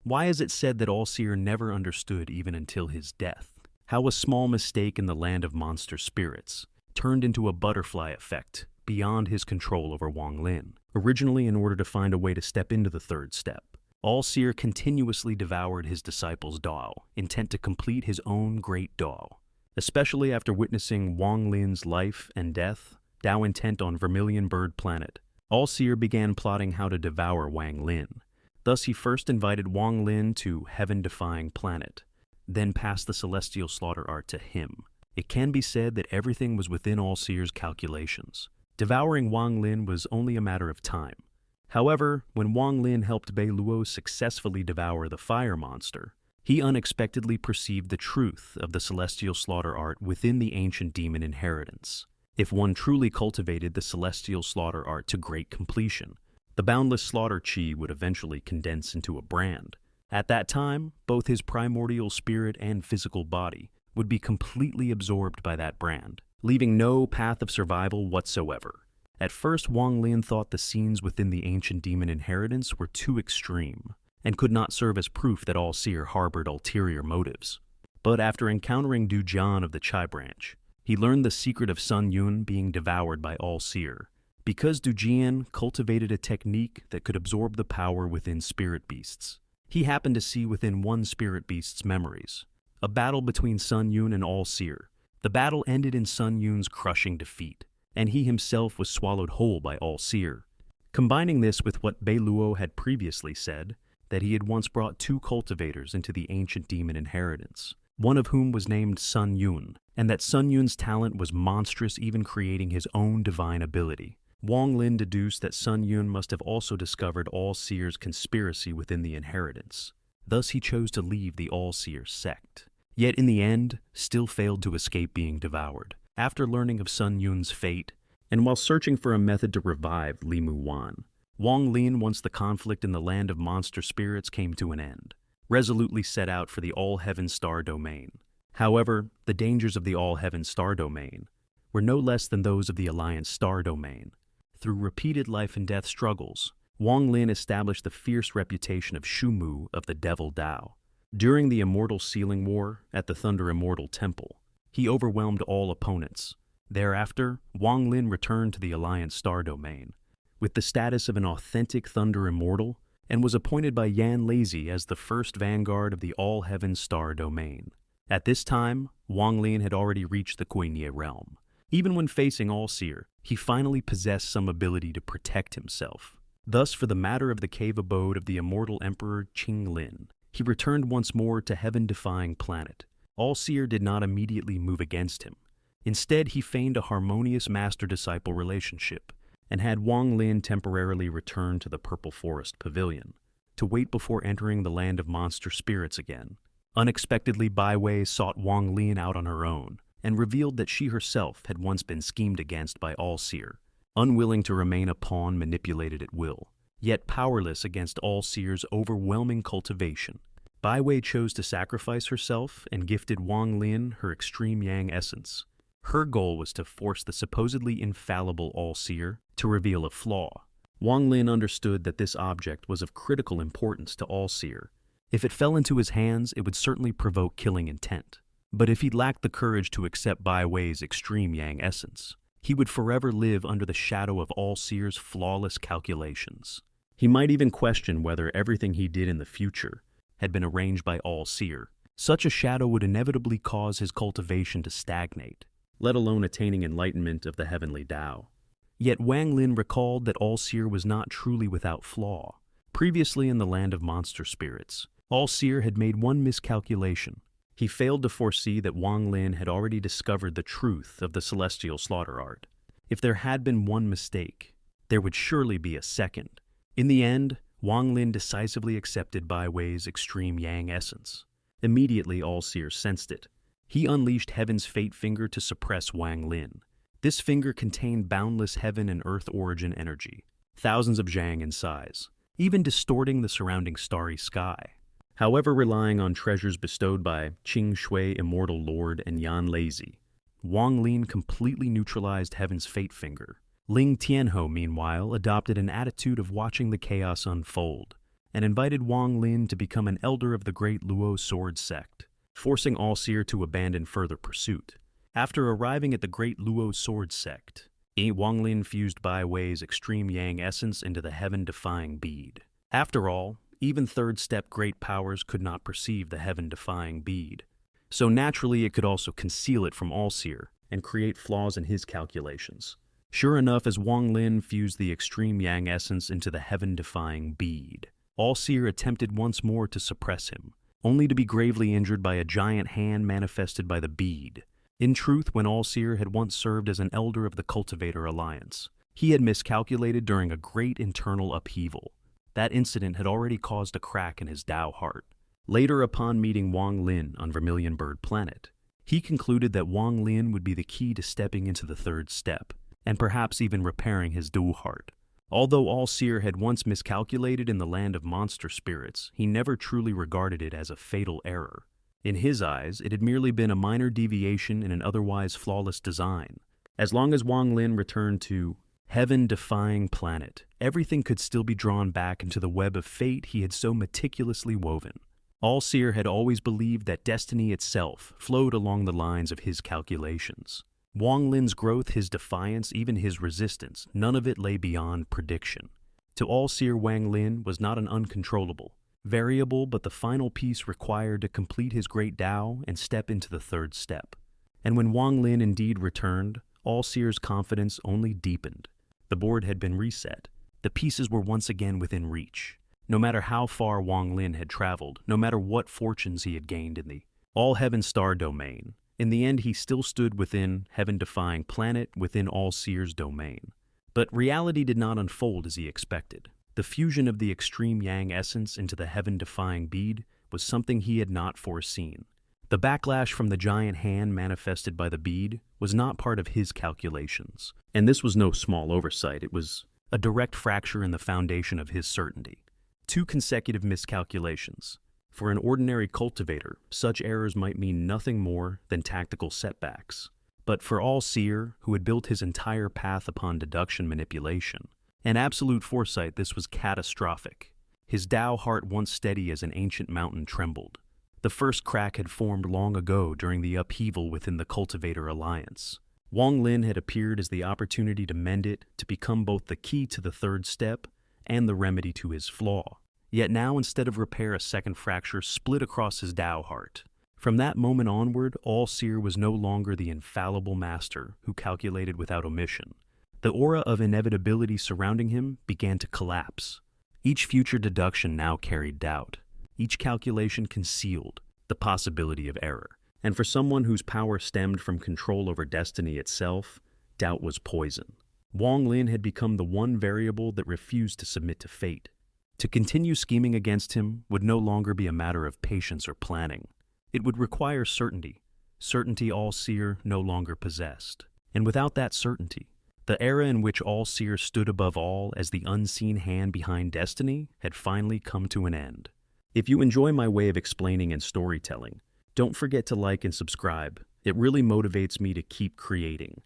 Why is it said that All-Seer never understood even until his death? How a small mistake in the land of monster spirits turned into a butterfly effect beyond his control over Wang Lin. Originally, in order to find a way to step into the third step, All-Seer continuously devoured his disciples' Dao, intent to complete his own great Dao. Especially after witnessing Wang Lin's life and death, Dao intent on Vermilion Bird Planet, All-Seer began plotting how to devour Wang Lin. Thus, he first invited Wang Lin to Heaven-Defying Planet, then passed the Celestial Slaughter Art to him. It can be said that everything was within All-Seer's calculations. Devouring Wang Lin was only a matter of time. However, when Wang Lin helped Bai Luo successfully devour the fire monster, he unexpectedly perceived the truth of the Celestial Slaughter Art within the ancient demon inheritance. If one truly cultivated the Celestial Slaughter Art to great completion, the boundless slaughter chi would eventually condense into a brand. At that time, both his primordial spirit and physical body would be completely absorbed by that brand, leaving no path of survival whatsoever. At first, Wang Lin thought the scenes within the ancient demon inheritance were too extreme and could not serve as proof that All-Seer harbored ulterior motives. But after encountering Du Jian of the Chai branch, he learned the secret of Sun Yun being devoured by All-Seer. Because Du Jian cultivated a technique that could absorb the power within spirit beasts, he happened to see within one spirit beast's memories a battle between Sun Yun and All-Seer. The battle ended in Sun Yun's crushing defeat, and he himself was swallowed whole by All-Seer. Combining this with what Bai Luo had previously said, that he had once brought two cultivators into the ancient demon inheritance, one of whom was named Sun Yun, and that Sun Yun's talent was monstrous, even creating his own divine ability. Wang Lin deduced that Sun Yun must have also discovered All-Seer's conspiracy within the inheritance. Thus he chose to leave the All-Seer sect, yet in the end still failed to escape being devoured. After learning of Sun Yun's fate, and while searching for a method to revive Li Mu Wan, Wang Lin, once the conflict in the land of monster spirits came to an end, resolutely set out for the All-Heaven Star Domain. However, the dangers of the All-Heaven Star Domain were no less than those of the Alliance Star Domain. Through repeated life and death struggles, Wang Lin established the fierce reputation of Shumu of the Devil Dao. During the Immortal Sealing War at the Thunder Immortal Temple, he overwhelmed all opponents. Thereafter, Wang Lin returned to the Alliance Star Domain with the status of an authentic Thunder Immortal and was appointed by Yan Lazy as the first vanguard of the All-Heaven Star Domain. At this time, Wang Lin had already reached the Kuei realm. Even when facing All-Seer, he finally possessed some ability to protect himself. Thus, for the matter of the cave abode of the immortal Emperor Qing Lin, he returned once more to Heaven-Defying Planet. All-Seer did not immediately move against him. Instead, he feigned a harmonious master-disciple relationship and had Wang Lin temporarily return to the Purple Forest Pavilion to wait before entering the land of monster spirits again. Unexpectedly, Bai Wei sought Wang Lin out on her own and revealed that she herself had once been schemed against by All-Seer, unwilling to remain a pawn manipulated at will, yet powerless against All-Seer's overwhelming cultivation. Bai Wei chose to sacrifice herself and gifted Wang Lin her extreme yang essence. Her goal was to force the supposedly infallible All-Seer to reveal a flaw. Wang Lin understood that this object was of critical importance to All-Seer. If it fell into his hands, it would certainly provoke killing intent. But if he lacked the courage to accept Bai Wei's extreme yang essence, he would forever live under the shadow of All-Seer's flawless calculations. He might even question whether everything he did in the future had been arranged by All-Seer. Such a shadow would inevitably cause his cultivation to stagnate, let alone attaining enlightenment of the heavenly Tao. Yet Wang Lin recalled that All-Seer was not truly without flaw. Previously in the land of monster spirits, All-Seer had made one miscalculation. He failed to foresee that Wang Lin had already discovered the truth of the Celestial Slaughter Art. If there had been one mistake, there would surely be a second. In the end, Wang Lin decisively accepted Bai Wei's extreme yang essence. Immediately, All-Seer sensed it. He unleashed Heaven's fate finger to suppress Wang Lin. This finger contained boundless heaven and earth origin energy, thousands of zhang in size, even distorting the surrounding starry sky. However, relying on treasures bestowed by Qing Shui, Immortal Lord, and Yan Lazy, Wang Lin completely neutralized Heaven's fate finger. Ling Tianho, meanwhile, adopted an attitude of watching the chaos unfold. and invited Wang Lin to become an elder of the great Luo sword sect, forcing All-Seer to abandon further pursuit. After arriving at the great Luo sword sect, Wang Lin fused Bai Wei's extreme yang essence into the heaven-defying bead. After all, even third-step great powers could not perceive the heaven-defying bead, so naturally it could also conceal it from All-Seer and create flaws in his calculations. Sure enough, as Wang Lin fused the extreme yang essence into the heaven-defying bead, All-Seer attempted once more to suppress him, only to be gravely injured by a giant hand manifested by the bead. In truth, when All-Seer had once served as an elder of the Cultivator Alliance, he had miscalculated during a great internal upheaval. That incident had already caused a crack in his Tao heart. Later, upon meeting Wang Lin on Vermilion Bird Planet, he concluded that Wang Lin would be the key to stepping into the third step, and perhaps even repairing his dual heart. Although All-Seer had once miscalculated in the land of monster spirits, he never truly regarded it as a fatal error. In his eyes, it had merely been a minor deviation in an otherwise flawless design. As long as Wang Lin returned to heaven-defying planet, everything could still be drawn back into the web of fate he had so meticulously woven. All-Seer had always believed that destiny itself flowed along the lines of his calculations. Wang Lin's growth, his defiance, even his resistance, none of it lay beyond prediction. To All-Seer, Wang Lin was not an uncontrollable variable, but the final piece required to complete his great Tao and step into the third step. And when Wang Lin indeed returned, All-Seer's confidence only deepened. The board had been reset. The pieces were once again within reach. No matter how far Wang Lin had traveled, no matter what fortunes he had gained in the All-Heaven Star domain, in the end he still stood within heaven-defying planet within All-Seer's domain. But reality did not unfold as he expected. The fusion of the extreme yang essence into the heaven-defying bead was something he had not foreseen. The backlash from the giant hand manifested by the bead was not part of his calculations, and this was no small oversight. It was a direct fracture in the foundation of his certainty. 2 consecutive miscalculations. For an ordinary cultivator, such errors might mean nothing more than tactical setbacks. But for All-Seer, who had built his entire path upon deduction manipulation and absolute foresight, this was catastrophic. His Tao heart, once steady as an ancient mountain, trembled. The first crack had formed long ago during the upheaval within the Cultivator Alliance. Wang Lin had appeared as the opportunity to mend it, to become both the key to the third step and the remedy to his flaw. Yet now, instead of repair, a second fracture split across his Tao heart. From that moment onward, All-Seer was no longer the infallible master who calculated without omission. The aura of inevitability surrounding him began to collapse. Each future deduction now carried doubt. Each calculation concealed the possibility of error. And for someone whose power stemmed from control over destiny itself, doubt was poison. Wang Lin had become the one variable that refused to submit to fate. To continue scheming against him would no longer be a matter of patience or planning. It would require certainty, certainty All-Seer no longer possessed. And without that certainty, the era in which All-Seer stood above all as the unseen hand behind destiny had finally come to an end. If you enjoy my way of explaining and storytelling, don't forget to like and subscribe. It really motivates me to keep creating.